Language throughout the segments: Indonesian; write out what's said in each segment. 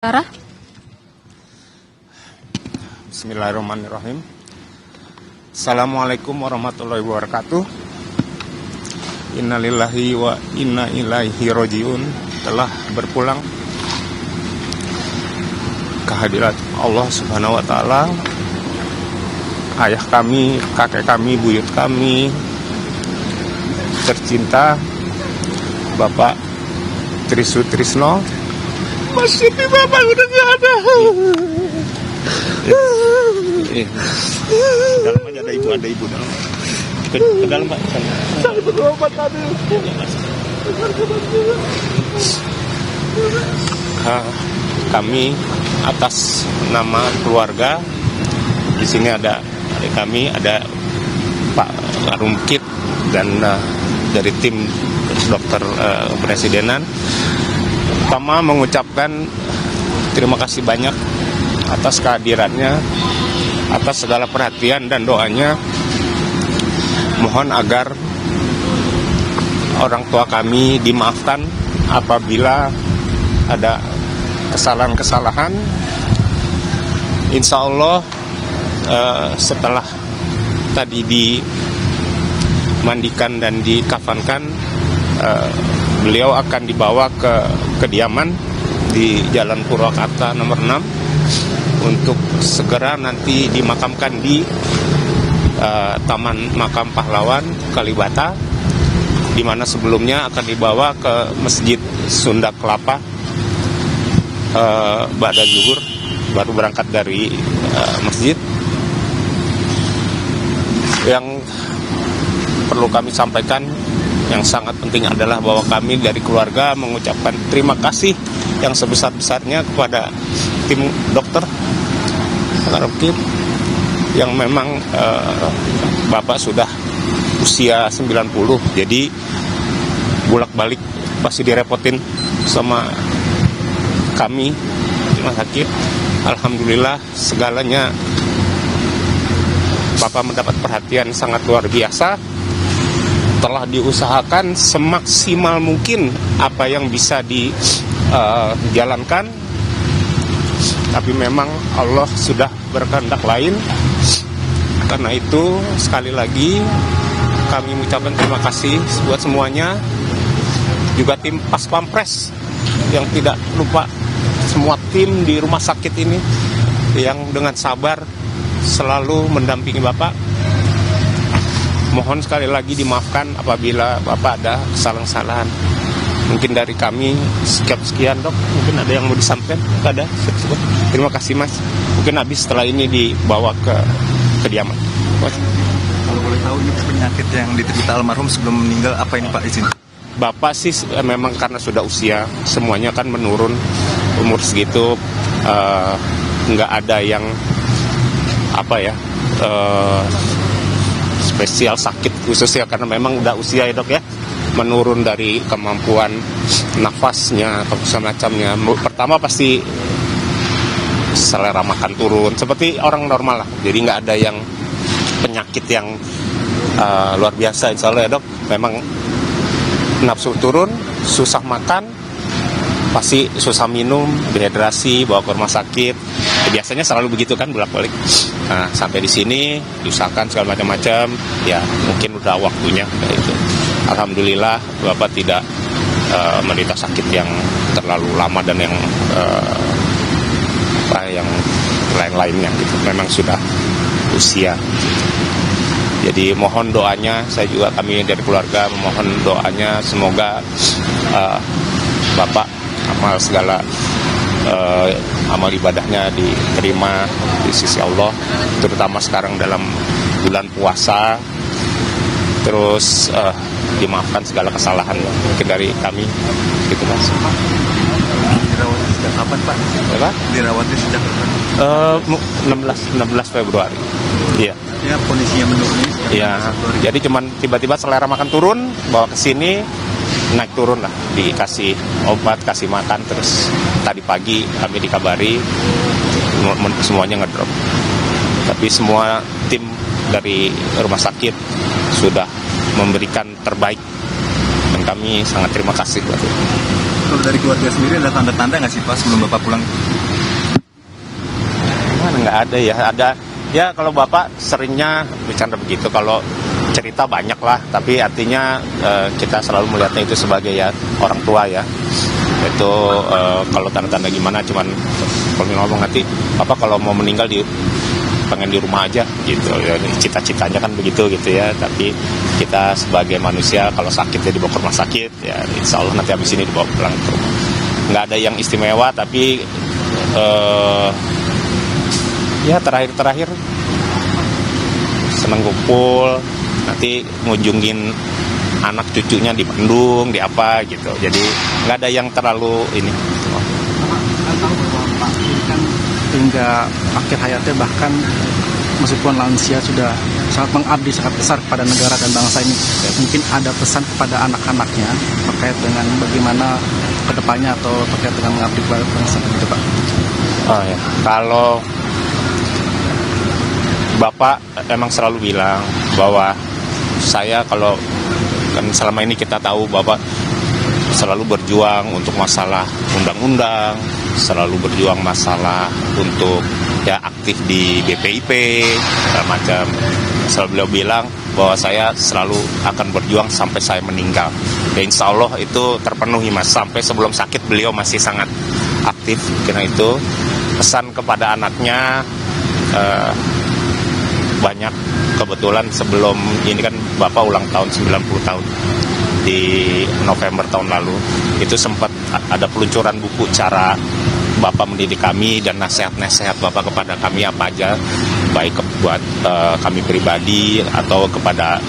Sarah? Bismillahirrahmanirrahim. Assalamualaikum warahmatullahi wabarakatuh. Innalillahi wa inna ilaihi rajiun. Telah berpulang kehadirat Allah Subhanahu wa taala. Ayah kami, kakek kami, buyut kami tercinta Bapak Trisutrisno. Masih di Bapak udah nggak ada. Dalam aja ada ibu dalam. Ke dalam Pak. Saya berobat tadi. Kami atas nama keluarga, di sini ada adik kami, ada Pak Rumkit dan dari tim dokter presidenan. Pertama mengucapkan terima kasih banyak atas kehadirannya, atas segala perhatian dan doanya. Mohon agar orang tua kami dimaafkan apabila ada kesalahan-kesalahan. Insya Allah setelah tadi dimandikan dan dikafankan, beliau akan dibawa ke kediaman di Jalan Purwakarta nomor 6 untuk segera nanti dimakamkan di Taman Makam Pahlawan Kalibata, di mana sebelumnya akan dibawa ke Masjid Sunda Kelapa ba'da zuhur, baru berangkat dari masjid. Yang perlu kami sampaikan yang sangat penting adalah bahwa kami dari keluarga mengucapkan terima kasih yang sebesar-besarnya kepada tim dokter yang memang Bapak sudah usia 90, jadi bolak-balik pasti direpotin sama kami rumah sakit. Alhamdulillah segalanya Bapak mendapat perhatian sangat luar biasa. Telah diusahakan semaksimal mungkin apa yang bisa dijalankan, tapi memang Allah sudah berkehendak lain. Karena itu sekali lagi kami mengucapkan terima kasih buat semuanya, juga tim Pas Pampres yang tidak lupa, semua tim di rumah sakit ini yang dengan sabar selalu mendampingi Bapak. Mohon sekali lagi dimaafkan apabila Bapak ada kesalahan-kesalahan. Mungkin dari kami sekian dok. Mungkin ada yang mau disampaikan? Ada? Terima kasih Mas. Mungkin habis setelah ini dibawa ke kediaman. Mas. Kalau boleh tahu ini penyakit yang diderita almarhum sebelum meninggal apa ini Pak izin? Bapak sih memang karena sudah usia, semuanya kan menurun. Umur segitu nggak ada yang spesial sakit khususnya, karena memang udah usia ya dok ya, menurun dari kemampuan nafasnya atau semacamnya. Pertama pasti selera makan turun seperti orang normal lah, jadi nggak ada yang penyakit yang luar biasa insya Allah ya dok. Memang nafsu turun, susah makan, pasti susah minum, dehidrasi, bawa ke rumah sakit. Biasanya selalu begitu kan, bolak-balik. Nah, sampai di sini diusahakan segala macam-macam, ya mungkin udah waktunya itu. Alhamdulillah Bapak tidak menderita sakit yang terlalu lama dan yang lain-lainnya gitu. Memang sudah usia. Jadi mohon doanya, saya juga kami dari keluarga memohon doanya semoga Bapak segala amal ibadahnya diterima di sisi Allah, terutama sekarang dalam bulan puasa. Terus dimaafkan segala kesalahan mungkin dari kami gitu Mas. Dirawat sejak kapan Pak? Apa? Dirawatnya sejak kapan? 16 Februari. Iya. Ya kondisinya menurun ini. Iya. Jadi cuman tiba-tiba selera makan turun, bawa ke sini naik turun lah, dikasih obat, kasih makan. Terus tadi pagi kami dikabari semuanya ngedrop. Tapi semua tim dari rumah sakit sudah memberikan terbaik dan kami sangat terima kasih buat itu. Kalau dari keluarga sendiri ada tanda-tanda nggak sih Pak sebelum Bapak pulang? Mana nggak ada ya, ada ya kalau Bapak seringnya bercanda begitu, kalau cerita banyak lah, tapi artinya kita selalu melihatnya itu sebagai ya orang tua ya. Itu kalau tanda-tanda gimana, cuman kalau ngomong nanti Bapak kalau mau meninggal pengen di rumah aja gitu ya, cita-citanya kan begitu gitu ya. Tapi kita sebagai manusia kalau sakit ya dibawa ke rumah sakit ya, insya Allah nanti habis ini dibawa pulang ke rumah. Nggak ada yang istimewa, tapi ya terakhir seneng kumpul, nanti ngunjungin anak cucunya di Bandung, di apa gitu. Jadi nggak ada yang terlalu ini. Pak ini kan hingga akhir hayatnya, bahkan meskipun lansia sudah sangat mengabdi sangat besar kepada negara dan bangsa ini. Mungkin ada pesan kepada anak-anaknya terkait dengan bagaimana kedepannya atau terkait dengan mengabdi kepada bangsa gitu Pak. Oh ya, kalau Bapak emang selalu bilang bahwa saya kalau kan selama ini kita tahu Bapak selalu berjuang untuk masalah undang-undang, selalu berjuang masalah untuk ya aktif di BPIP, segala macam. Selalu beliau bilang bahwa saya selalu akan berjuang sampai saya meninggal. Ya insya Allah itu terpenuhi Mas, sampai sebelum sakit beliau masih sangat aktif. Karena itu pesan kepada anaknya banyak. Kebetulan sebelum ini kan Bapak ulang tahun 90 tahun di November tahun lalu, itu sempat ada peluncuran buku cara Bapak mendidik kami dan nasihat-nasihat Bapak kepada kami apa aja, baik buat kami pribadi atau kepada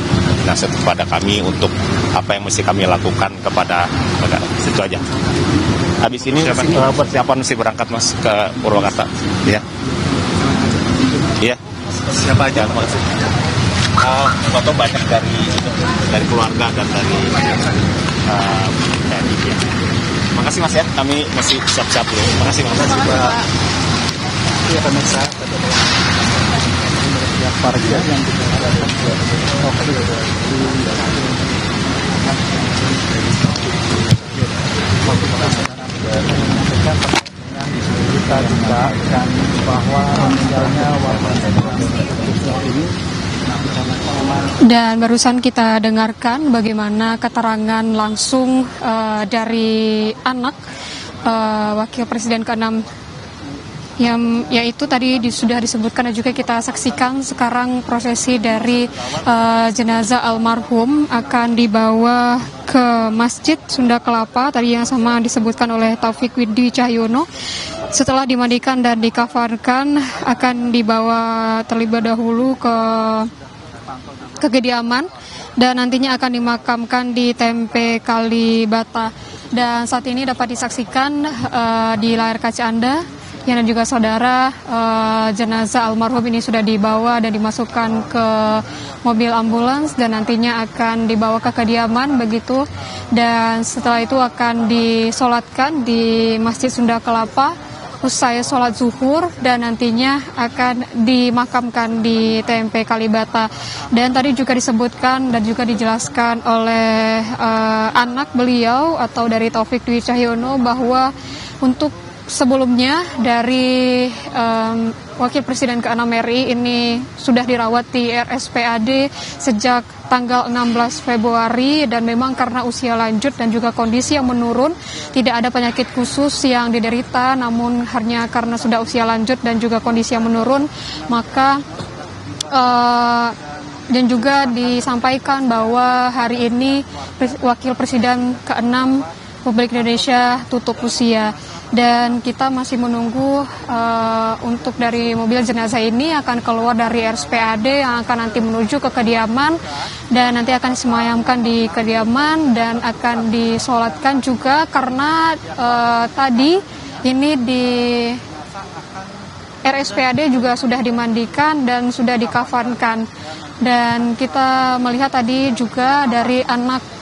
nasihat kepada kami untuk apa yang mesti kami lakukan kepada negara. Itu aja. Habis ini persiapan mesti berangkat Mas ke Purwakarta. Ya. Iya. Siapa aja maksudnya? Foto banyak dari keluarga dan dari ya. Makasih Mas ya, kami masih siap-siap dulu. Makasih Mas. Iya pemirsa, pihak warga yang kita harapkan kita juga dan bahwa meninggalnya wabah ini. Dan barusan kita dengarkan bagaimana keterangan langsung dari anak Wakil Presiden ke-6 yang yaitu tadi sudah disebutkan dan juga kita saksikan sekarang prosesi dari jenazah almarhum akan dibawa ke Masjid Sunda Kelapa tadi yang sama disebutkan oleh Taufik Widi Cahyono. Setelah dimandikan dan dikafankan akan dibawa terlebih dahulu ke kediaman dan nantinya akan dimakamkan di TMP Kalibata. Dan saat ini dapat disaksikan di layar kaca Anda yang dan juga saudara, jenazah almarhum ini sudah dibawa dan dimasukkan ke mobil ambulans dan nantinya akan dibawa ke kediaman begitu. Dan setelah itu akan disolatkan di Masjid Sunda Kelapa usai sholat zuhur dan nantinya akan dimakamkan di TMP Kalibata. Dan tadi juga disebutkan dan juga dijelaskan oleh anak beliau atau dari Taufik Dwi Cahyono bahwa untuk sebelumnya dari Wakil Presiden ke-6 RI ini sudah dirawat di RSPAD sejak tanggal 16 Februari dan memang karena usia lanjut dan juga kondisi yang menurun, tidak ada penyakit khusus yang diderita, namun hanya karena sudah usia lanjut dan juga kondisi yang menurun, maka dan juga disampaikan bahwa hari ini Wakil Presiden ke-6 Republik Indonesia tutup usia. Dan kita masih menunggu untuk dari mobil jenazah ini akan keluar dari RSPAD yang akan nanti menuju ke kediaman dan nanti akan disemayamkan di kediaman dan akan disolatkan juga karena tadi ini di RSPAD juga sudah dimandikan dan sudah dikafankan. Dan kita melihat tadi juga dari anak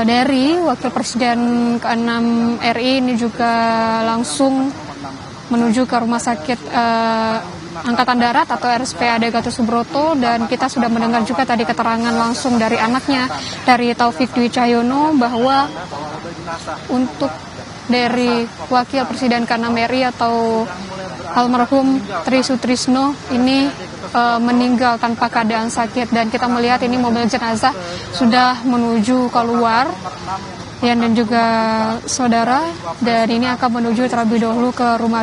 dari Wakil Presiden ke-6 RI ini juga langsung menuju ke rumah sakit Angkatan Darat atau RSPAD Gatot Subroto, dan kita sudah mendengar juga tadi keterangan langsung dari anaknya, dari Taufik Dwi Cahyono, bahwa untuk dari Wakil Presiden ke-6 RI atau almarhum Tri Sutrisno ini meninggal tanpa keadaan sakit, dan kita melihat ini mobil jenazah sudah menuju keluar. Dan juga saudara, dan ini akan menuju terlebih dahulu ke rumah